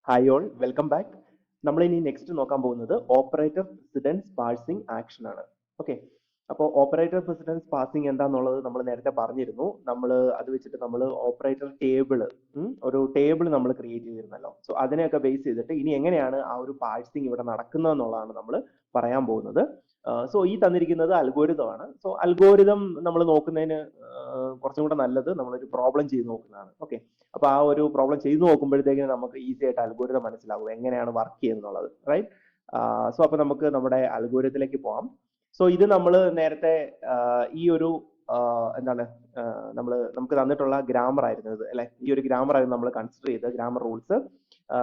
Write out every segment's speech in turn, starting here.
Hi all, welcome back. നമ്മൾ ഇനി next നോക്കാൻ പോകുന്നത് ഓപ്പറേറ്റർ പ്രിസിഡൻസ് പാഴ്സിംഗ് ആക്ഷൻ ആണ്. ഓക്കെ, അപ്പോൾ ഓപ്പറേറ്റർ പ്രിസിഡൻസ് പാസിംഗ് എന്താന്നുള്ളത് നമ്മൾ നേരത്തെ പറഞ്ഞിരുന്നു. നമ്മൾ അത് വെച്ചിട്ട് നമ്മൾ ഓപ്പറേറ്റർ ഒരു ടേബിൾ നമ്മൾ ക്രിയേറ്റ് ചെയ്തിരുന്നല്ലോ. സോ അതിനെയൊക്കെ ബേസ് ചെയ്തിട്ട് ഇനി എങ്ങനെയാണ് ആ ഒരു പാഴ്സിംഗ് ഇവിടെ നടക്കുന്നത് എന്നുള്ളതാണ് നമ്മൾ പറയാൻ പോകുന്നത്. സോ ഈ തന്നിരിക്കുന്നത് അൽഗോരിതം ആണ്. സോ അൽഗോരിതം നമ്മൾ നോക്കുന്നതിന് കുറച്ചും കൂടെ നല്ലത് നമ്മളൊരു പ്രോബ്ലം ചെയ്ത് നോക്കുന്നതാണ്. ഓക്കെ, അപ്പൊ ആ ഒരു പ്രോബ്ലം ചെയ്തു നോക്കുമ്പോഴത്തേക്കും നമുക്ക് ഈസി ആയിട്ട് അൽഗോരിതം മനസ്സിലാവും എങ്ങനെയാണ് വർക്ക് ചെയ്യുന്നത്, റൈറ്റ്? സോ അപ്പൊ നമുക്ക് നമ്മുടെ അൽഗോരിതത്തിലേക്ക് പോകാം. സോ ഇത് നമ്മൾ നേരത്തെ ഈ ഒരു എന്താണ് നമുക്ക് തന്നിട്ടുള്ള ഗ്രാമർ ആയിരുന്നു ഇത്, അല്ലെ? ഈ ഒരു ഗ്രാമർ ആയിരുന്നു നമ്മൾ കൺസിഡർ ചെയ്ത് ഗ്രാമർ റൂൾസ്.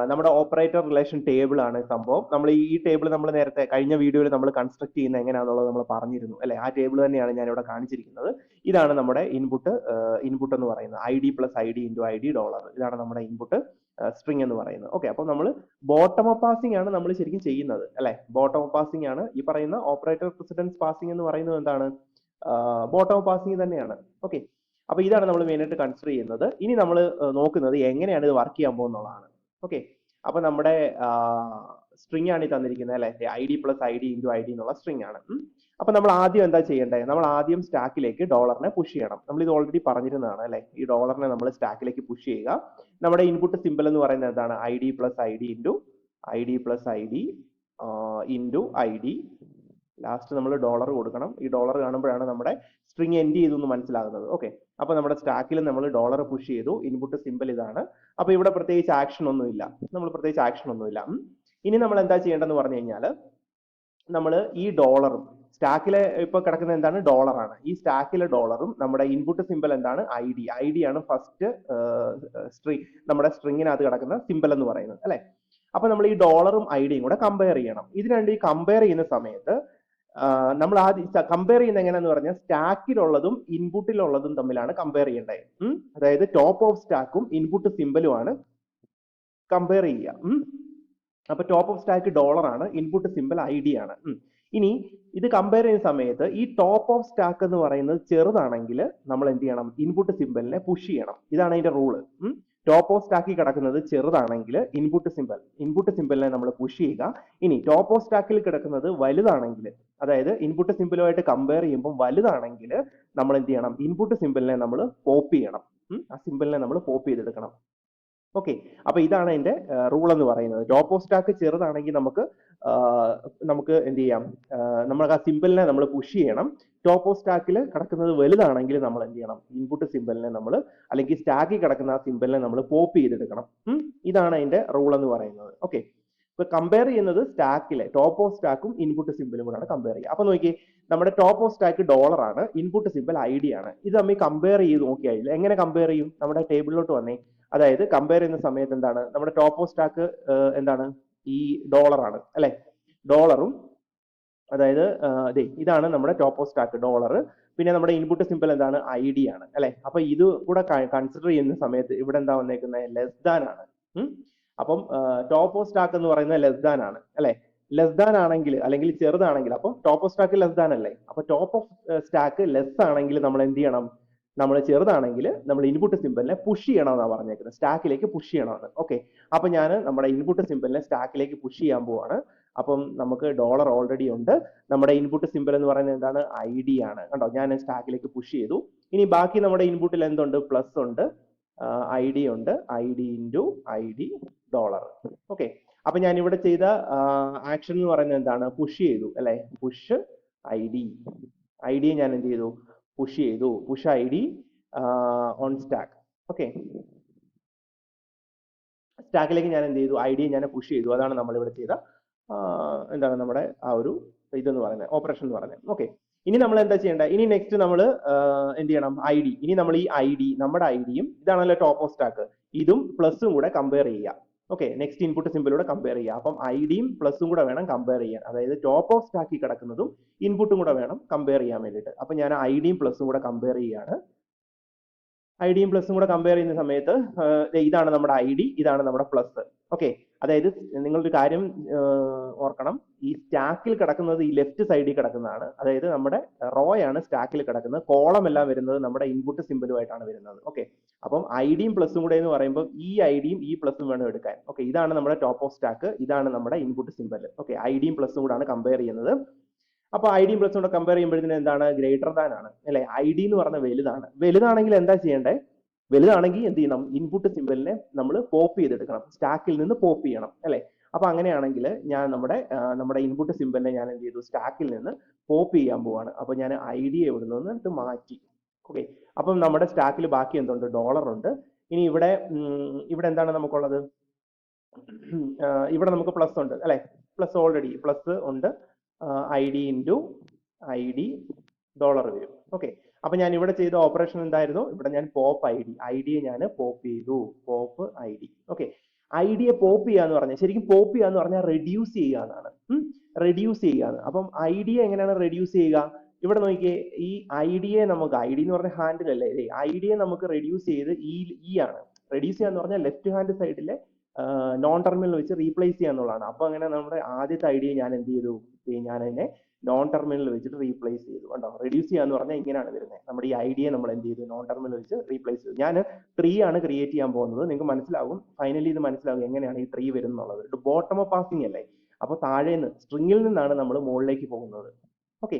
നമ്മുടെ ഓപ്പറേറ്റർ റിലേഷൻ ടേബിൾ ആണ് സംഭവം. നമ്മൾ ഈ ടേബിൾ നമ്മൾ നേരത്തെ കഴിഞ്ഞ വീഡിയോയിൽ നമ്മൾ കൺസ്ട്രക്ട് ചെയ്യുന്ന എങ്ങനെയാണെന്നുള്ളത് നമ്മൾ പറഞ്ഞിരുന്നു, അല്ലെ? ആ ടേബിൾ തന്നെയാണ് ഞാൻ ഇവിടെ കാണിച്ചിരിക്കുന്നത്. ഇതാണ് നമ്മുടെ ഇൻപുട്ട് എന്ന് പറയുന്നത്. ID plus ID into ID dollar. ഇതാണ് നമ്മുടെ ഇൻപുട്ട് സ്ട്രിംഗ് എന്ന് പറയുന്നത്. ഓക്കെ, അപ്പോൾ നമ്മൾ ബോട്ടം അപ്പ് പാസിംഗ് ആണ് നമ്മൾ ശരിക്കും ചെയ്യുന്നത്, അല്ലെ? ബോട്ടം അപ്പ് പാസിംഗ് ആണ് ഈ പറയുന്ന ഓപ്പറേറ്റർ പ്രിസിഡൻസ് പാസിംഗ് എന്ന് പറയുന്നത്. എന്താണ്? ബോട്ടം അപ്പ് പാസിംഗ് തന്നെയാണ്. ഓക്കെ, അപ്പൊ ഇതാണ് നമ്മൾ മെയിൻ ആയിട്ട് കൺസിഡർ ചെയ്യുന്നത്. ഇനി നമ്മൾ നോക്കുന്നത് എങ്ങനെയാണ് ഇത് വർക്ക് ചെയ്യാൻ പോകുന്നതാണ്. ഓക്കെ, അപ്പൊ നമ്മുടെ സ്ട്രിംഗ് ആണ് ഈ തന്നിരിക്കുന്നത്, അല്ലെ? ID plus ID into ID എന്നുള്ള സ്ട്രിംഗ് ആണ്. അപ്പൊ നമ്മൾ ആദ്യം എന്താ ചെയ്യേണ്ടത്? നമ്മൾ ആദ്യം സ്റ്റാക്കിലേക്ക് ഡോളറിനെ പുഷ് ചെയ്യണം. നമ്മൾ ഇത് ഓൾറെഡി പറഞ്ഞിരുന്നതാണ്, അല്ലെ? ഈ ഡോളറിനെ നമ്മൾ സ്റ്റാക്കിലേക്ക് പുഷ് ചെയ്യുക. നമ്മുടെ ഇൻപുട്ട് സിമ്പിൾ എന്ന് പറയുന്നത് എന്താണ്? ID plus ID into ID plus ID into ID. Last നമ്മൾ ഡോളർ കൊടുക്കണം. ഈ ഡോളർ കാണുമ്പോഴാണ് നമ്മുടെ സ്ട്രിംഗ് എൻഡ് ചെയ്തു എന്ന് മനസ്സിലാകുന്നത്. ഓക്കെ, അപ്പൊ നമ്മുടെ സ്റ്റാക്കിൽ നമ്മൾ ഡോളർ പുഷ് ചെയ്തു. ഇൻപുട്ട് സിമ്പിൾ ഇതാണ്. അപ്പൊ ഇവിടെ പ്രത്യേകിച്ച് ആക്ഷൻ ഒന്നുമില്ല. ഇനി നമ്മൾ എന്താ ചെയ്യേണ്ടതെന്ന് പറഞ്ഞു കഴിഞ്ഞാൽ, നമ്മൾ ഈ ഡോളറും സ്റ്റാക്കിലെ ഇപ്പൊ കിടക്കുന്ന എന്താണ്? ഡോളറാണ്. ഈ സ്റ്റാക്കിലെ ഡോളറും നമ്മുടെ ഇൻപുട്ട് സിമ്പിൾ എന്താണ്? ID ആണ് ഫസ്റ്റ് നമ്മുടെ സ്ട്രിങ്ങിനകത്ത് കിടക്കുന്ന സിമ്പിൾ എന്ന് പറയുന്നത്, അല്ലെ? അപ്പൊ നമ്മൾ ഈ ഡോളറും IDയും കൂടെ കമ്പയർ ചെയ്യണം. ഇത് രണ്ടും കമ്പയർ ചെയ്യുന്ന സമയത്ത് നമ്മൾ ആദ്യം കമ്പയർ ചെയ്യുന്നത് എങ്ങനെയാന്ന് പറഞ്ഞാൽ, സ്റ്റാക്കിലുള്ളതും ഇൻപുട്ടിലുള്ളതും തമ്മിലാണ് കമ്പയർ ചെയ്യേണ്ടത്. അതായത് ടോപ്പ് ഓഫ് സ്റ്റാക്കും ഇൻപുട്ട് സിമ്പിളുമാണ് കമ്പയർ ചെയ്യുക. അപ്പൊ ടോപ്പ് ഓഫ് സ്റ്റാക്ക് ഡോളർ ആണ്, ഇൻപുട്ട് സിമ്പിൾ ID ആണ്. ഇനി ഇത് കമ്പയർ ചെയ്യുന്ന സമയത്ത് ഈ ടോപ്പ് ഓഫ് സ്റ്റാക്ക് എന്ന് പറയുന്നത് ചെറുതാണെങ്കിൽ നമ്മൾ എന്ത് ചെയ്യണം? ഇൻപുട്ട് സിമ്പിളിനെ പുഷ് ചെയ്യണം. ഇതാണ് അതിന്റെ റൂള്. ടോപ്പ് ഓഫ് സ്റ്റാക്കിൽ കിടക്കുന്നത് ചെറുതാണെങ്കിൽ ഇൻപുട്ട് സിമ്പിളിനെ നമ്മൾ പുഷ് ചെയ്യുക. ഇനി ടോപ്പ് ഓഫ് സ്റ്റാക്കിൽ കിടക്കുന്നത് വലുതാണെങ്കിൽ, അതായത് ഇൻപുട്ട് സിമ്പിളുമായിട്ട് കമ്പയർ ചെയ്യുമ്പോൾ വലുതാണെങ്കിൽ നമ്മൾ എന്ത് ചെയ്യണം? ഇൻപുട്ട് സിമ്പിളിനെ നമ്മൾ പോപ്പ് ചെയ്യണം. ആ സിമ്പിളിനെ നമ്മൾ പോപ്പ് ചെയ്തെടുക്കണം. ഓക്കെ, അപ്പൊ ഇതാണ് അതിന്റെ റൂൾ എന്ന് പറയുന്നത്. ടോപ്പ് ഓഫ് സ്റ്റാക്ക് ചെറുതാണെങ്കിൽ നമുക്ക് എന്ത് ചെയ്യാം? നമ്മൾ ആ സിമ്പിളിനെ നമ്മൾ പുഷ് ചെയ്യണം. ടോപ്പ് ഓഫ് സ്റ്റാക്കിൽ കിടക്കുന്നത് വലുതാണെങ്കിൽ നമ്മൾ എന്ത് ചെയ്യണം? ഇൻപുട്ട് സിമ്പിളിനെ നമ്മൾ, അല്ലെങ്കിൽ സ്റ്റാക്കിൽ കിടക്കുന്ന ആ സിമ്പിളിനെ നമ്മൾ പോപ്പ് ചെയ്തെടുക്കണം. ഇതാണ് അതിന്റെ റൂൾ എന്ന് പറയുന്നത്. ഓക്കെ, ഇപ്പൊ കമ്പയർ ചെയ്യുന്നത് സ്റ്റാക്കിലെ ടോപ്പ് ഓഫ് സ്റ്റാക്കും ഇൻപുട്ട് സിമ്പിളും കൂടെയാണ് കമ്പയർ ചെയ്യുക. അപ്പൊ നോക്കി, നമ്മുടെ ടോപ്പ് ഓഫ് സ്റ്റാക്ക് ഡോളർ ആണ്, ഇൻപുട്ട് സിമ്പിൾ ID ആണ്. ഇത് തമ്മിൽ കമ്പയർ ചെയ്ത് നോക്കിയാൽ എങ്ങനെ കമ്പയർ ചെയ്യും? നമ്മുടെ ടേബിളിലോട്ട് വന്നേ. അതായത് കമ്പയർ ചെയ്യുന്ന സമയത്ത് എന്താണ്? നമ്മുടെ ടോപ്പ് ഓഫ് സ്റ്റാക്ക് എന്താണ്? ഈ ഡോളർ ആണ്, അല്ലെ? ഡോളറും, അതായത് ഇതാണ് നമ്മുടെ ടോപ്പ് ഓഫ് സ്റ്റാക്ക് ഡോളർ. പിന്നെ നമ്മുടെ ഇൻപുട്ട് സിമ്പിൾ എന്താണ്? ID ആണ്, അല്ലെ? അപ്പൊ ഇത് കൂടെ കൺസിഡർ ചെയ്യുന്ന സമയത്ത് ഇവിടെ എന്താ വന്നേക്കുന്നത്? ലെസ് ദാൻ ആണ്. അപ്പം ടോപ്പ് ഓഫ് സ്റ്റാക്ക് എന്ന് പറയുന്നത് ലെസ് ദാൻ ആണ്, അല്ലെ? ലെസ് ദാൻ ആണെങ്കിൽ, അല്ലെങ്കിൽ ചെറുതാണെങ്കിൽ, അപ്പൊ top of stack less than അല്ലേ? അപ്പൊ ടോപ്പ് ഓഫ് സ്റ്റാക്ക് ലെസ് ആണെങ്കിൽ നമ്മൾ എന്ത് ചെയ്യണം? നമ്മൾ ചെറുതാണെങ്കിൽ നമ്മൾ ഇൻപുട്ട് സിമ്പിളിനെ പുഷ് ചെയ്യണമെന്നാണ് പറഞ്ഞേക്കുന്നത്, സ്റ്റാക്കിലേക്ക് പുഷ് ചെയ്യണമെന്ന്. ഓക്കെ, അപ്പൊ ഞാൻ നമ്മുടെ ഇൻപുട്ട് സിമ്പിളിനെ സ്റ്റാക്കിലേക്ക് പുഷ് ചെയ്യാൻ പോവാണ്. അപ്പം നമുക്ക് ഡോളർ ഓൾറെഡി ഉണ്ട്. നമ്മുടെ ഇൻപുട്ട് സിമ്പിൾ എന്ന് പറയുന്നത് എന്താണ്? ID ആണ്. കണ്ടോ, ഞാൻ സ്റ്റാക്കിലേക്ക് പുഷ് ചെയ്തു. ഇനി ബാക്കി നമ്മുടെ ഇൻപുട്ടിൽ എന്തുണ്ട്? പ്ലസ് ഉണ്ട്, ID ഉണ്ട്, ID into ID dollar. Okay, അപ്പൊ ഞാൻ ഇവിടെ ചെയ്ത ആക്ഷൻ എന്ന് പറയുന്നത് എന്താണ്? പുഷ് ചെയ്തു, അല്ലെ? പുഷ് ID ഞാൻ എന്ത് ചെയ്തു? പുഷ് ചെയ്തു. Push ID on stack. Okay, സ്റ്റാക്കിലേക്ക് ഞാൻ എന്ത് ചെയ്തു? ID ഞാൻ പുഷ് ചെയ്തു. അതാണ് നമ്മൾ ഇവിടെ ചെയ്ത എന്താണ് നമ്മുടെ ആ ഒരു ഇതെന്ന് പറയുന്നത്, ഓപ്പറേഷൻ എന്ന് പറയുന്നത്. ഓക്കെ, ഇനി നമ്മൾ എന്താ ചെയ്യേണ്ടത്? ഇനി നെക്സ്റ്റ് നമ്മൾ എന്ത് ചെയ്യണം? ID. ഇനി നമ്മൾ ഈ നമ്മുടെ IDയും ഇതാണല്ലോ ടോപ്പ് ഓഫ് സ്റ്റാക്ക്, ഇതും പ്ലസും കൂടെ കമ്പയർ ചെയ്യുക. ഓക്കെ, നെക്സ്റ്റ് ഇൻപുട്ട് സിമ്പിളൂടെ കമ്പയർ ചെയ്യുക. അപ്പം IDയും പ്ലസും കൂടെ വേണം കമ്പയർ ചെയ്യാൻ. അതായത് ടോപ്പ് ഓഫ് സ്റ്റാക്കിൽ കിടക്കുന്നതും ഇൻപുട്ടും കൂടെ വേണം കമ്പയർ ചെയ്യാൻ വേണ്ടിയിട്ട്. അപ്പൊ ഞാൻ IDയും പ്ലസും കൂടെ കമ്പയർ ചെയ്യുകയാണ്. IDയും പ്ലസും കൂടെ കമ്പയർ ചെയ്യുന്ന സമയത്ത് ഇതാണ് നമ്മുടെ ID, ഇതാണ് നമ്മുടെ പ്ലസ്. ഓക്കെ, അതായത് നിങ്ങളൊരു കാര്യം ഓർക്കണം, ഈ സ്റ്റാക്കിൽ കിടക്കുന്നത് ഈ ലെഫ്റ്റ് സൈഡിൽ കിടക്കുന്നതാണ്, അതായത് നമ്മുടെ റോ ആണ് സ്റ്റാക്കിൽ കിടക്കുന്നത്, കോളം എല്ലാം വരുന്നത് നമ്മുടെ ഇൻപുട്ട് സിമ്പിളുമായിട്ടാണ് വരുന്നത്. ഓക്കെ, അപ്പം ഐഡിയും പ്ലസും കൂടെ എന്ന് പറയുമ്പോൾ ഈ ഐഡിയും ഈ പ്ലസും വേണം എടുക്കാൻ. ഓക്കെ, ഇതാണ് നമ്മുടെ ടോപ്പ് ഓഫ് സ്റ്റാക്ക്, ഇതാണ് നമ്മുടെ ഇൻപുട്ട് സിമ്പിൾ. ഓക്കെ, ഐഡിയും പ്ലസും കൂടാണ് കമ്പയർ ചെയ്യുന്നത്. അപ്പൊ ഐഡിയും പ്ലസും കൂടെ കമ്പയർ ചെയ്യുമ്പോഴത്തേന് എന്താണ്, ഗ്രേറ്റർ ദാൻ ആണ് അല്ലെ. ഐ ഡി എന്ന് പറഞ്ഞ വലുതാണ്. വലുതാണെങ്കിൽ എന്താ ചെയ്യേണ്ടത്, വലുതാണെങ്കിൽ എന്ത് ചെയ്യണം, ഇൻപുട്ട് സിമ്പിളിനെ നമ്മൾ പോപ്പ് ചെയ്തെടുക്കണം, സ്റ്റാക്കിൽ നിന്ന് പോപ്പ് ചെയ്യണം അല്ലെ. അപ്പൊ അങ്ങനെയാണെങ്കിൽ ഞാൻ നമ്മുടെ ഇൻപുട്ട് സിമ്പിളിനെ ഞാൻ എന്ത് ചെയ്തു, സ്റ്റാക്കിൽ നിന്ന് പോപ്പ് ചെയ്യാൻ പോവാണ്. അപ്പൊ ഞാൻ ഐ ഡി എവിടെ നിന്ന് എടുത്ത് മാറ്റി. ഓക്കെ, അപ്പം നമ്മുടെ സ്റ്റാക്കിൽ ബാക്കി എന്തുണ്ട്, ഡോളർ ഉണ്ട്. ഇനി ഇവിടെ എന്താണ് നമുക്കുള്ളത്, ഇവിടെ നമുക്ക് പ്ലസ് ഉണ്ട് അല്ലെ, പ്ലസ് ഓൾറെഡി പ്ലസ് ഉണ്ട്, I D into I D dollar വരും. ഓക്കെ, അപ്പൊ ഞാൻ ഇവിടെ ചെയ്ത ഓപ്പറേഷൻ എന്തായിരുന്നു, ഇവിടെ ഞാൻ പോപ്പ് ഐ ഡിയെ ഞാൻ പോപ്പ് ചെയ്തു, pop I D. Okay, I ഡിയെ പോപ്പ് ചെയ്യാന്ന് പറഞ്ഞാൽ, ശരിക്കും പോപ്പ് ചെയ്യാന്ന് പറഞ്ഞാൽ റെഡ്യൂസ് ചെയ്യുക എന്നാണ്, റെഡ്യൂസ് ചെയ്യുകയാണ്. അപ്പം ഐ ഡിയെ എങ്ങനെയാണ് റെഡ്യൂസ് ചെയ്യുക, ഇവിടെ നോക്കിയേ, ഈ ഐ ഡിയെ നമുക്ക്, ഐ ഡി എന്ന് പറഞ്ഞ ഹാൻഡിൽ അല്ലേ, ഐ ഡിയെ നമുക്ക് റെഡ്യൂസ് ചെയ്ത് ഈ ആണ് റെഡ്യൂസ് ചെയ്യാന്ന് പറഞ്ഞാൽ ലെഫ്റ്റ് ഹാൻഡ് സൈഡിലെ നോൺ ടെർമിനൽ വെച്ച് റീപ്ലേസ് ചെയ്യുക എന്നുള്ളതാണ്. അപ്പൊ അങ്ങനെ നമ്മുടെ ആദ്യത്തെ ഐഡിയ ഞാൻ എന്ത് ചെയ്തു, ഞാൻ അതിനെ നോൺ ടെർമിനൽ വെച്ചിട്ട് റീപ്ലേസ് ചെയ്തു. കണ്ടോ, റെഡ്യൂസ് ചെയ്യാന്ന് പറഞ്ഞാൽ ഇങ്ങനെയാണ് വരുന്നത്. നമ്മുടെ ഈ ഐഡിയ നമ്മൾ എന്ത് ചെയ്തു, നോൺ ടെർമിനൽ വെച്ച് റീപ്ലേസ് ചെയ്തു. ഞാൻ ട്രീ ആണ് ക്രിയേറ്റ് ചെയ്യാൻ പോകുന്നത്, നിങ്ങൾക്ക് മനസ്സിലാകും, ഫൈനലി ഇത് മനസ്സിലാകും എങ്ങനെയാണ് ഈ ട്രീ വരുന്നുള്ളത്. ഇത് ബോട്ടം അപ്പ് പാസിംഗ് അല്ലേ, അപ്പൊ താഴേന്ന് സ്ട്രിങ്ങിൽ നിന്നാണ് നമ്മൾ മുകളിലേക്ക് പോകുന്നത്. ഓക്കെ,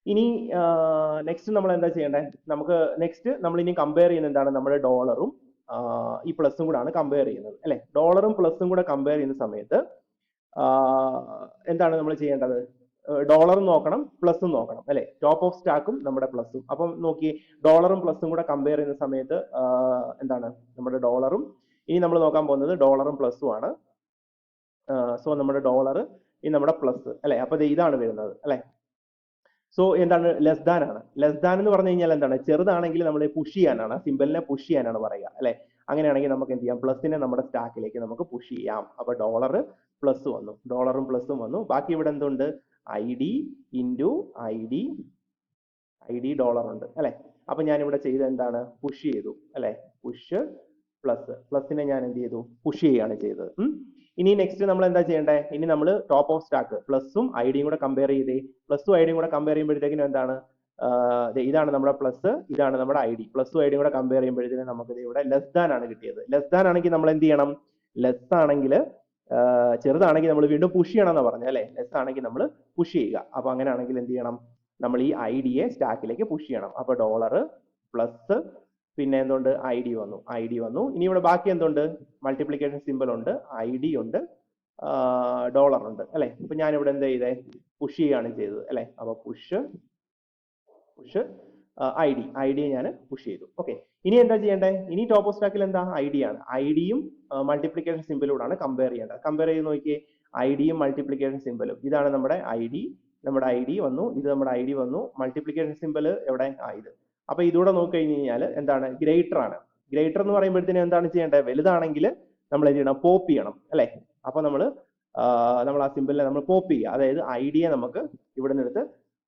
ഇനി നെക്സ്റ്റ് നമ്മൾ എന്താ ചെയ്യേണ്ടത്, നമുക്ക് നെക്സ്റ്റ് നമ്മൾ ഇനി കമ്പയർ ചെയ്യുന്ന എന്താണ്, നമ്മുടെ ഡോളറും ഈ പ്ലസും കൂടാണ് കമ്പയർ ചെയ്യുന്നത് അല്ലെ. ഡോളറും പ്ലസും കൂടെ കമ്പയർ ചെയ്യുന്ന സമയത്ത് എന്താണ് നമ്മൾ ചെയ്യേണ്ടത്, ഡോളറും നോക്കണം പ്ലസും നോക്കണം അല്ലെ, ടോപ്പ് ഓഫ് സ്റ്റാക്കും നമ്മുടെ പ്ലസും. അപ്പം നോക്കി, ഡോളറും പ്ലസും കൂടെ കമ്പയർ ചെയ്യുന്ന സമയത്ത് എന്താണ്, നമ്മുടെ ഡോളറും, ഇനി നമ്മൾ നോക്കാൻ പോകുന്നത് ഡോളറും പ്ലസും ആണ്. സോ നമ്മുടെ ഡോളർ ഇനി നമ്മുടെ പ്ലസ് അല്ലെ, അപ്പൊ ഇതാണ് വരുന്നത് അല്ലെ. സോ എന്താണ്, ലെസ് ദാൻ ആണ്. ലെസ് ദാൻ എന്ന് പറഞ്ഞു കഴിഞ്ഞാൽ എന്താണ്, ചെറുതാണെങ്കിൽ നമ്മൾ പുഷ് ചെയ്യാനാണ്, സിമ്പിളിനെ പുഷ് ചെയ്യാനാണ് പറയുക അല്ലെ. അങ്ങനെയാണെങ്കിൽ നമുക്ക് എന്ത് ചെയ്യാം, പ്ലസിനെ നമ്മുടെ സ്റ്റാക്കിലേക്ക് നമുക്ക് പുഷ് ചെയ്യാം. അപ്പൊ ഡോളർ പ്ലസ് വന്നു, ഡോളറും പ്ലസും വന്നു. ബാക്കി ഇവിടെ എന്തുണ്ട്, I D into I D dollar ഉണ്ട് അല്ലെ. അപ്പൊ ഞാൻ ഇവിടെ ചെയ്ത എന്താണ്, പുഷ് ചെയ്തു അല്ലെ, പുഷ് പ്ലസിനെ ഞാൻ എന്ത് ചെയ്തു, പുഷ് ചെയ്യുകയാണ് ചെയ്തത്. ഇനി നെക്സ്റ്റ് നമ്മൾ എന്താ ചെയ്യേണ്ടത്, ഇനി നമ്മൾ ടോപ്പ് ഓഫ് സ്റ്റാക്ക് പ്ലസും ഐ ഡിയും കൂടെ കമ്പയർ ചെയ്തേ. പ്ലസും ഐ ഡിയും കൂടെ കമ്പയർ ചെയ്യുമ്പോഴത്തേക്കിനും എന്താണ്, ഇതാണ് നമ്മുടെ പ്ലസ്, ഇതാണ് നമ്മുടെ ഐ ഡി. പ്ലസും ഐ ഡിയും കൂടെ കമ്പയർ ചെയ്യുമ്പോഴത്തേക്കും നമുക്ക് ഇവിടെ ലെസ് ദാൻ ആണ് കിട്ടിയത്. ലെസ് ദാൻ ആണെങ്കിൽ നമ്മൾ എന്ത് ചെയ്യണം, ലെസ് ആണെങ്കിൽ ചെറുതാണെങ്കിൽ നമ്മൾ വീണ്ടും പുഷ് ചെയ്യണം എന്ന് പറഞ്ഞു അല്ലെ. ലെസ് ആണെങ്കിൽ നമ്മൾ പുഷ് ചെയ്യുക. അപ്പൊ അങ്ങനെയാണെങ്കിൽ എന്ത് ചെയ്യണം, നമ്മൾ ഈ ഐ ഡിയെ സ്റ്റാക്കിലേക്ക് പുഷ് ചെയ്യണം. അപ്പൊ ഡോളർ പ്ലസ് പിന്നെ എന്തുണ്ട്, ഐ ഡി വന്നു. ഇനി ഇവിടെ ബാക്കി എന്തുണ്ട്, മൾട്ടിപ്ലിക്കേഷൻ സിമ്പിൾ ഉണ്ട്, ഐ ഡി ഉണ്ട്, ഡോളർ ഉണ്ട് അല്ലെ. ഇപ്പൊ ഞാൻ ഇവിടെ എന്താ ചെയ്തേ, പുഷ് ചെയ്യാണ് ചെയ്തത് അല്ലെ. അപ്പൊ പുഷ് ഐ ഡിയെ ഞാൻ പുഷ് ചെയ്തു. ഓക്കെ, ഇനി എന്താ ചെയ്യേണ്ടത്, ഇനി ടോപ്പ് ഓഫ് സ്റ്റാക്കിൽ എന്താ, ഐ ഡി ആണ്. ഐ ഡിയും മൾട്ടിപ്ലിക്കേഷൻ സിമ്പിളോടാണ് കമ്പയർ ചെയ്യേണ്ടത്. കമ്പയർ ചെയ്ത് നോക്കിയേ, ഐ ഡിയും മൾട്ടിപ്ലിക്കേഷൻ സിമ്പിളും, ഇതാണ് നമ്മുടെ ഐ ഡി വന്നു, ഇത് നമ്മുടെ ഐ ഡി വന്നു. മൾട്ടിപ്ലിക്കേഷൻ സിമ്പിൾ എവിടെ, ഇത്. അപ്പൊ ഇതൂടെ നോക്കി കഴിഞ്ഞ് കഴിഞ്ഞാൽ എന്താണ്, ഗ്രേറ്റർ ആണ്. ഗ്രേറ്റർ എന്ന് പറയുമ്പോഴത്തേനും എന്താണ് ചെയ്യേണ്ടത്, വലുതാണെങ്കിൽ നമ്മൾ എന്ത് ചെയ്യണം, പോപ്പ് ചെയ്യണം അല്ലെ. അപ്പൊ നമ്മൾ ആ സിമ്പിളിനെ നമ്മൾ പോപ്പ് ചെയ്യുക, അതായത് ഐ ഡിയെ നമുക്ക് ഇവിടെ നിന്ന് എടുത്ത്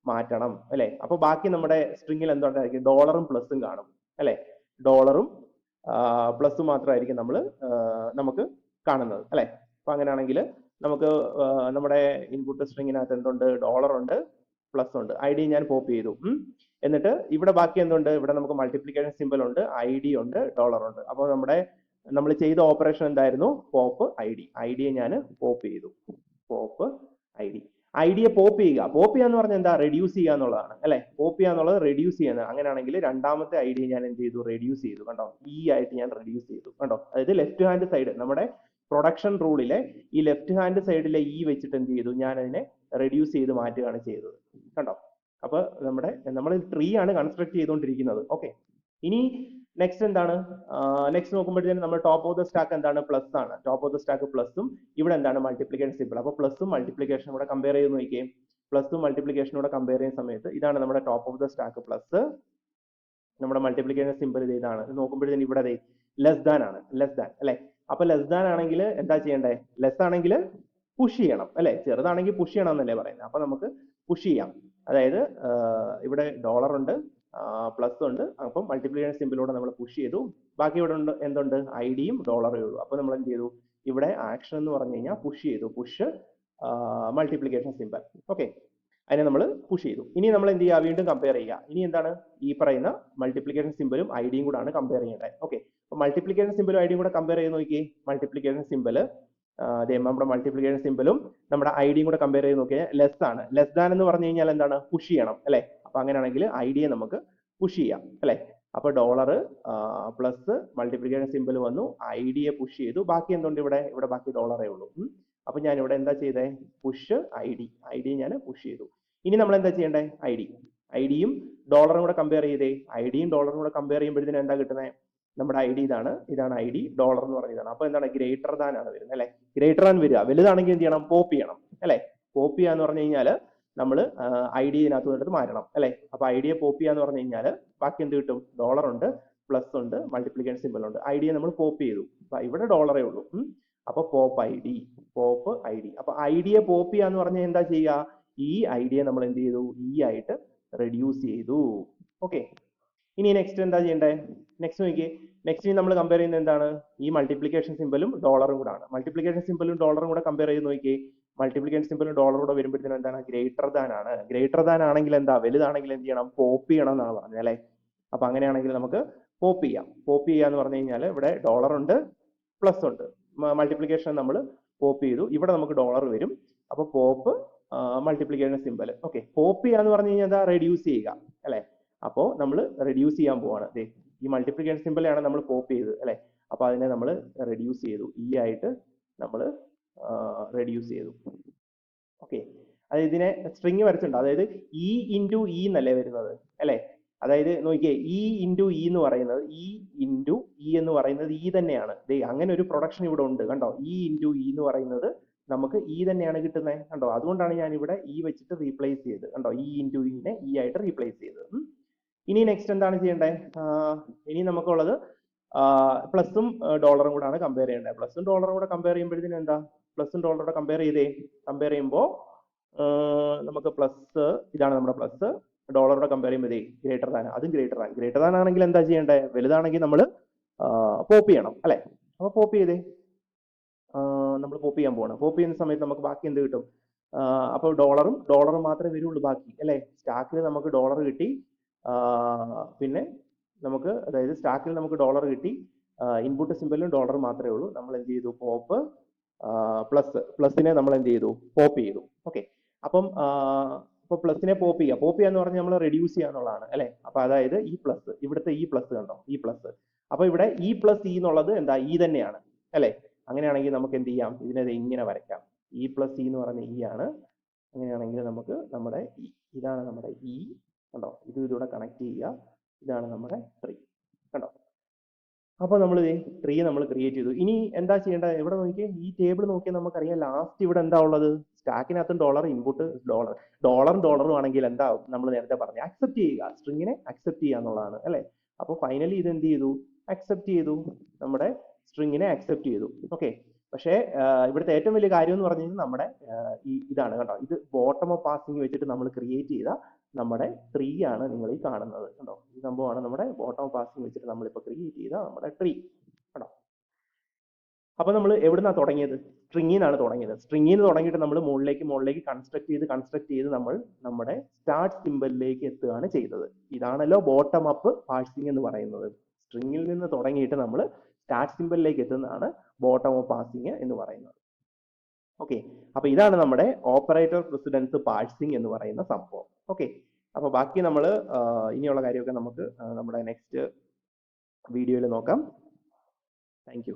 മാറ്റണം അല്ലെ. അപ്പൊ ബാക്കി നമ്മുടെ സ്ട്രിങ്ങിൽ എന്തുണ്ടായിരിക്കും, ഡോളറും പ്ലസും കാണും അല്ലെ. ഡോളറും പ്ലസും മാത്രമായിരിക്കും നമുക്ക് കാണുന്നത് അല്ലെ. അപ്പൊ അങ്ങനെയാണെങ്കിൽ നമുക്ക് നമ്മുടെ ഇൻപുട്ട് സ്ട്രിങ്ങിനകത്ത് എന്തുണ്ട്, ഡോളർ ഉണ്ട് പ്ലസ് ഉണ്ട്. ഐ ഡി ഞാൻ പോപ്പ് ചെയ്തു. എന്നിട്ട് ഇവിടെ ബാക്കി എന്തുണ്ട്, ഇവിടെ നമുക്ക് മൾട്ടിപ്ലിക്കേഷൻ സിമ്പിൾ ഉണ്ട്, ഐ ഡി ഉണ്ട്, ഡോളർ ഉണ്ട്. അപ്പോൾ നമ്മൾ ചെയ്ത ഓപ്പറേഷൻ എന്തായിരുന്നു, പോപ്പ് ഐ ഡിയെ ഞാൻ പോപ്പ് ചെയ്തു, പോപ്പ് ഐ ഡിയെ പോപ്പ് ചെയ്യാന്ന് പറഞ്ഞാൽ എന്താ, റെഡ്യൂസ് ചെയ്യുക എന്നുള്ളതാണ് അല്ലെ. പോപ്പ് ചെയ്യുക എന്നുള്ളത് റെഡ്യൂസ് ചെയ്യുന്നത്. അങ്ങനെയാണെങ്കിൽ രണ്ടാമത്തെ ഐ ഡിയെ ഞാൻ എന്ത് ചെയ്തു, റെഡ്യൂസ് ചെയ്തു. കണ്ടോ, ഈ ആയിട്ട് ഞാൻ റെഡ്യൂസ് ചെയ്തു. കണ്ടോ, അതായത് ലെഫ്റ്റ് ഹാൻഡ് സൈഡ്, നമ്മുടെ പ്രൊഡക്ഷൻ റൂളിലെ ഈ ലെഫ്റ്റ് ഹാൻഡ് സൈഡിലെ ഈ വെച്ചിട്ട് എന്ത് ചെയ്തു, ഞാൻ അതിനെ റെഡ്യൂസ് ചെയ്ത് മാറ്റുകയാണ് ചെയ്തത്. കണ്ടോ, അപ്പൊ നമ്മൾ ട്രീ ആണ് കൺസ്ട്രക്ട് ചെയ്തുകൊണ്ടിരിക്കുന്നത്. ഓക്കെ, ഇനി നെക്സ്റ്റ് എന്താണ്, നെക്സ്റ്റ് നോക്കുമ്പോഴത്തേക്കും നമ്മൾ ടോപ്പ് ഓഫ് ദ സ്റ്റാക്ക് എന്താണ്, പ്ലസ് ആണ്. ടോപ്പ് ഓഫ് ദ സ്റ്റാക്ക് പ്ലസും, ഇവിടെ എന്താണ്, മൾട്ടിപ്ലിക്കേഷൻ സിമ്പിൾ. അപ്പൊ പ്ലസും മൾട്ടിപ്ലിക്കേഷനും കൂടെ കമ്പയർ ചെയ്ത് നോക്കിയേ. പ്ലസും മൾട്ടിപ്ലിക്കേഷനും കൂടെ കമ്പയർ ചെയ്യുന്ന സമയത്ത് ഇതാണ് നമ്മുടെ top of the stack plus, നമ്മുടെ മൾട്ടിപ്ലിക്കേഷൻ സിമ്പിൾ ഇതാണ്. നോക്കുമ്പോഴത്തേക്കും ഇവിടെ ലെസ് ദാൻ ആണ്, ലെസ് ദാൻ അല്ലെ. അപ്പൊ ലെസ് ദാൻ ആണെങ്കിൽ എന്താ ചെയ്യേണ്ടേ, ലെസ് ആണെങ്കിൽ പുഷ് ചെയ്യണം അല്ലെ, ചെറുതാണെങ്കിൽ പുഷ് ചെയ്യണം എന്നല്ലേ പറയുന്നത്. അപ്പൊ നമുക്ക് പുഷ് ചെയ്യാം, അതായത് ഇവിടെ ഡോളർ ഉണ്ട്, പ്ലസ് ഉണ്ട്. അപ്പം മൾട്ടിപ്ലിക്കേഷൻ സിമ്പിളിലൂടെ നമ്മൾ പുഷ് ചെയ്തു. ബാക്കി ഇവിടെ ഉണ്ട് എന്തുണ്ട്, ഐ ഡിയും ഡോളറേ ഉള്ളൂ. അപ്പൊ നമ്മൾ എന്ത് ചെയ്തു, ഇവിടെ ആക്ഷൻ എന്ന് പറഞ്ഞു കഴിഞ്ഞാൽ പുഷ് ചെയ്തു, പുഷ് മൾട്ടിപ്ലിക്കേഷൻ സിമ്പൽ. ഓക്കെ, അതിനെ നമ്മൾ പുഷ് ചെയ്തു. ഇനി നമ്മൾ എന്ത് ചെയ്യുക, വീണ്ടും കമ്പയർ ചെയ്യുക. ഇനി എന്താണ് ഈ പറയുന്ന മൾട്ടിപ്ലിക്കേഷൻ സിമ്പലും ഐഡിയും കൂടാണ് കമ്പയർ ചെയ്യേണ്ടത്. ഓക്കെ, അപ്പൊ മൾട്ടിപ്ലിക്കേഷൻ സിമ്പലും ഐഡിയും കൂടെ കമ്പയർ ചെയ്ത് നോക്കിയേ. മൾട്ടിപ്ലിക്കേഷൻ സിമ്പൽ നമ്മുടെ മൾട്ടിപ്ലിക്കേഷൻ സിമ്പലും നമ്മുടെ ഐഡിയും കൂടെ കമ്പയർ ചെയ്ത് നോക്കിയാൽ ലെസ് ആണ്. ലെസ് ദാൻ എന്ന് പറഞ്ഞു കഴിഞ്ഞാൽ എന്താണ്, പുഷ് ചെയ്യണം അല്ലെ. അപ്പൊ അങ്ങനെയാണെങ്കിൽ ഐഡിയെ നമുക്ക് പുഷ് ചെയ്യാം അല്ലെ. അപ്പൊ ഡോളർ പ്ലസ് മൾട്ടിപ്ലിക്കേഷൻ സിമ്പൽ വന്നു, ഐഡിയെ പുഷ് ചെയ്തു. ബാക്കി എന്തുണ്ട് ഇവിടെ, ഇവിടെ ബാക്കി ഡോളറേ ഉള്ളൂ. അപ്പൊ ഞാൻ ഇവിടെ എന്താ ചെയ്തേ, പുഷ് ഐഡി ഞാൻ പുഷ് ചെയ്തു. ഇനി നമ്മൾ എന്താ ചെയ്യേണ്ടേ, ഐഡിയും ഡോളറും കൂടെ കമ്പയർ ചെയ്തേ. ഐഡിയും ഡോളറും കൂടെ കമ്പയർ ചെയ്യുമ്പോഴത്തേനും എന്താ കിട്ടുന്നത്, നമ്മുടെ ഐഡി ഇതാണ് ഐഡി, ഡോളർ എന്ന് പറഞ്ഞതാണ്. അപ്പൊ എന്താണ്, ഗ്രേറ്റർ ദാൻ ആണ് വരുന്നത് അല്ലെ. ഗ്രേറ്റർ ദാൻ വരിക, വലുതാണെങ്കിൽ എന്ത് ചെയ്യണം, പോപ്പ് ചെയ്യണം അല്ലെ. പോപ്പ് ചെയ്യാന്ന് പറഞ്ഞു കഴിഞ്ഞാൽ നമ്മൾ ഐഡി ഇതിനകത്ത് എടുത്ത് മാറ്റണം അല്ലെ. അപ്പൊ ഐഡിയെ പോപ്പ് ചെയ്യാന്ന് പറഞ്ഞു കഴിഞ്ഞാൽ ബാക്കി എന്ത് കിട്ടും, ഡോളർ ഉണ്ട്, പ്ലസ് ഉണ്ട്, മൾട്ടിപ്ലിക്കേഷൻ സിമ്പൽ ഉണ്ട്. ഐഡിയെ നമ്മൾ പോപ്പ് ചെയ്തു, ഇവിടെ ഡോളറേ ഉള്ളൂ. അപ്പൊ പോപ്പ് ഐ ഡി. അപ്പൊ ഐഡിയെ പോപ്പ് ചെയ്യാന്ന് പറഞ്ഞാൽ എന്താ ചെയ്യുക, ഈ ഐഡിയെ നമ്മൾ എന്ത് ചെയ്തു, ഈ ആയിട്ട് റെഡ്യൂസ് ചെയ്തു. ഓക്കെ, ഇനി നെക്സ്റ്റ് എന്താ ചെയ്യണ്ടേ, നെക്സ്റ്റ് നോക്കിയേ. നെക്സ്റ്റ് നമ്മൾ കമ്പയർ ചെയ്യുന്നത് എന്താണ്, ഈ മൾട്ടിപ്ലിക്കേഷൻ സിമ്പലും ഡോളറും കൂടാണ്. മൾട്ടിപ്ലിക്കേഷൻ സിമ്പലും ഡോളറും കൂടെ കമ്പയർ ചെയ്ത് നോക്കിയേ. മൾട്ടിപ്ലിക്കേഷൻ സിമ്പലും ഡോളറും കൂടെ വരുമ്പോഴത്തേനും എന്താണ്, ഗ്രേറ്റർ ദാൻ ആണ്. ഗ്രേറ്റർ ദാൻ ആണെങ്കിൽ എന്താ, വലുതാണെങ്കിൽ എന്ത് ചെയ്യണം, പോപ്പ് ചെയ്യണം എന്നാണ് പറഞ്ഞത് അല്ലെ. അപ്പൊ അങ്ങനെയാണെങ്കിൽ നമുക്ക് പോപ്പ് ചെയ്യാം. പോപ്പ് ചെയ്യാന്ന് പറഞ്ഞു കഴിഞ്ഞാൽ ഇവിടെ ഡോളർ ഉണ്ട്, പ്ലസ് ഉണ്ട്. മൾട്ടിപ്ലിക്കേഷൻ നമ്മൾ പോപ്പ് ചെയ്തു, ഇവിടെ നമുക്ക് ഡോളർ വരും. അപ്പൊ pop multiplication symbol. Okay, pop ചെയ്യാന്ന് പറഞ്ഞു കഴിഞ്ഞാൽ എന്താ, റെഡ്യൂസ് ചെയ്യുക അല്ലെ. അപ്പോ നമ്മൾ റെഡ്യൂസ് ചെയ്യാൻ പോവാണ്. ഈ മൾട്ടിപ്ലിക്കേഷൻ സിമ്പലാണ് നമ്മൾ പോപ്പ് ചെയ്തത് അല്ലെ. അപ്പൊ അതിനെ നമ്മൾ റെഡ്യൂസ് ചെയ്തു, ഈ ആയിട്ട് നമ്മൾ റെഡ്യൂസ് ചെയ്തു. ഓക്കെ, അത് ഇതിനെ സ്ട്രിങ് വരച്ചിട്ടുണ്ട്. അതായത് ഇ ഇൻറ്റു ഇ എന്നല്ലേ വരുന്നത് അല്ലെ. അതായത് നോക്കിയേ, ഇ ഇൻറ്റു ഇ എന്ന് പറയുന്നത്, ഇ ഇൻറ്റു ഇ എന്ന് പറയുന്നത് ഇ തന്നെയാണ്. അങ്ങനെ ഒരു പ്രൊഡക്ഷൻ ഇവിടെ ഉണ്ട് കണ്ടോ. ഇ ഇൻറ്റു ഇ എന്ന് പറയുന്നത് നമുക്ക് ഇ തന്നെയാണ് കിട്ടുന്നത് കണ്ടോ. അതുകൊണ്ടാണ് ഞാൻ ഇവിടെ ഇ വെച്ചിട്ട് റീപ്ലേസ് ചെയ്ത് കണ്ടോ, ഇ ഇൻറ്റു ഇനെ ഇ ആയിട്ട് റീപ്ലേസ് ചെയ്തത്. ഇനി നെക്സ്റ്റ് എന്താണ് ചെയ്യേണ്ടത്, ഇനി നമുക്കുള്ളത് പ്ലസും ഡോളറും കൂടാണ് കമ്പയർ ചെയ്യേണ്ടത്. പ്ലസും ഡോളറും കൂടെ കമ്പയർ ചെയ്യുമ്പോഴത്തേനും എന്താ, പ്ലസും ഡോളറും കൂടെ കമ്പയർ ചെയ്യുമ്പോൾ നമുക്ക് പ്ലസ്, ഇതാണ് നമ്മുടെ പ്ലസ്, ഡോളറുടെ കമ്പയർ ചെയ്യുമ്പോൾ ഗ്രേറ്റർ ദാൻ, അതും ഗ്രേറ്റർ ദാൻ ആണെങ്കിൽ എന്താ ചെയ്യേണ്ടത്, വലുതാണെങ്കിൽ നമ്മൾ പോപ്പ് ചെയ്യണം അല്ലെ. അപ്പൊ പോപ്പ് ചെയ്തേ, നമ്മൾ പോപ്പ് ചെയ്യാൻ പോകണം. പോപ്പ് ചെയ്യുന്ന സമയത്ത് നമുക്ക് ബാക്കി എന്ത് കിട്ടും, അപ്പോൾ ഡോളറും മാത്രമേ വരുള്ളൂ ബാക്കി അല്ലെ. സ്റ്റാക്കിൽ നമുക്ക് ഡോളർ കിട്ടി, പിന്നെ നമുക്ക്, അതായത് സ്റ്റാക്കിൽ നമുക്ക് ഡോളർ കിട്ടി, ഇൻപുട്ട് സിമ്പലും ഡോളർ മാത്രമേ ഉള്ളൂ. നമ്മൾ എന്ത് ചെയ്തു, പോപ്പ് പ്ലസിനെ നമ്മൾ എന്ത് ചെയ്തു, പോപ്പ് ചെയ്തു. ഓക്കെ, അപ്പം ഇപ്പൊ പ്ലസിനെ പോപ്പ് ചെയ്യാന്ന് പറഞ്ഞാൽ നമ്മൾ റെഡ്യൂസ് ചെയ്യാന്നുള്ളതാണ് അല്ലെ. അപ്പൊ അതായത് ഈ പ്ലസ്, ഇവിടുത്തെ ഈ പ്ലസ് കണ്ടോ, ഈ പ്ലസ്. അപ്പൊ ഇവിടെ ഇ പ്ലസ് ഇ എന്നുള്ളത് എന്താ, ഇ തന്നെയാണ് അല്ലെ. അങ്ങനെയാണെങ്കിൽ നമുക്ക് എന്ത് ചെയ്യാം, ഇതിനെ ഇങ്ങനെ വരയ്ക്കാം. ഇ പ്ലസ് ഇ എന്ന് പറഞ്ഞ ഇ ആണ്. അങ്ങനെയാണെങ്കിൽ നമുക്ക് നമ്മുടെ ഇതാണ് നമ്മുടെ ഇ കണ്ടോ, ഇതിലൂടെ കണക്ട് ചെയ്യുക. ഇതാണ് നമ്മുടെ ട്രീ കണ്ടോ. അപ്പൊ നമ്മൾ ട്രീ നമ്മൾ ക്രിയേറ്റ് ചെയ്തു. ഇനി എന്താ ചെയ്യേണ്ടത്, ഇവിടെ നോക്കിയാൽ ഈ ടേബിൾ നോക്കിയാൽ നമുക്കറിയാം ലാസ്റ്റ് ഇവിടെ എന്താ ഉള്ളത്, സ്റ്റാക്കിനകത്തും ഡോളർ, ഇൻപുട്ട് ഡോളറും ആണെങ്കിൽ എന്താ, നമ്മൾ നേരത്തെ പറഞ്ഞു അക്സെപ്റ്റ് ചെയ്യുക, സ്ട്രിങ്ങിനെ അക്സെപ്റ്റ് ചെയ്യുക എന്നുള്ളതാണ് അല്ലെ. അപ്പൊ ഫൈനലി ഇത് എന്ത് ചെയ്തു, അക്സെപ്റ്റ് ചെയ്തു, നമ്മുടെ സ്ട്രിങ്ങിനെ അക്സെപ്റ്റ് ചെയ്തു. ഓക്കെ, പക്ഷേ ഇവിടുത്തെ ഏറ്റവും വലിയ കാര്യം എന്ന് പറഞ്ഞു കഴിഞ്ഞാൽ നമ്മുടെ ഇതാണ് കണ്ടോ, ഇത് ബോട്ടം ഓഫ് പാസിംഗ് വെച്ചിട്ട് നമ്മൾ ക്രിയേറ്റ് ചെയ്ത നമ്മുടെ ട്രീ ആണ് നിങ്ങൾ ഈ കാണുന്നത് കണ്ടോ. ഈ സംഭവമാണ് നമ്മുടെ ബോട്ടം ഓഫ് പാസിംഗ് വെച്ചിട്ട് നമ്മളിപ്പോൾ ക്രിയേറ്റ് ചെയ്ത നമ്മുടെ ട്രീ കണ്ടോ. അപ്പൊ നമ്മൾ എവിടുന്നാ തുടങ്ങിയത്, സ്ട്രിങ്ങിനാണ് തുടങ്ങിയത്. സ്ട്രിങ്ങിന് തുടങ്ങിയിട്ട് നമ്മൾ മുകളിലേക്ക് കൺസ്ട്രക്ട് ചെയ്ത് നമ്മൾ നമ്മുടെ സ്റ്റാർട്ട് സിമ്പലിലേക്ക് എത്തുകയാണ് ചെയ്തത്. ഇതാണല്ലോ ബോട്ടം അപ്പ് പാഴ്സിംഗ് എന്ന് പറയുന്നത്. സ്ട്രിങ്ങിൽ നിന്ന് തുടങ്ങിയിട്ട് നമ്മൾ സ്റ്റാർട്ട് സിമ്പലിലേക്ക് എത്തുന്നതാണ് ബോട്ടം അപ്പ് പാഴ്സിംഗ് എന്ന് പറയുന്നത്. ഓക്കെ, അപ്പൊ ഇതാണ് നമ്മുടെ ഓപ്പറേറ്റർ പ്രസിഡൻസ് പാഴ്സിംഗ് എന്ന് പറയുന്ന സംഭവം. ഓക്കെ, അപ്പൊ ബാക്കി നമ്മൾ ഇനിയുള്ള കാര്യമൊക്കെ നമുക്ക് നമ്മുടെ നെക്സ്റ്റ് വീഡിയോയിൽ നോക്കാം. Thank you.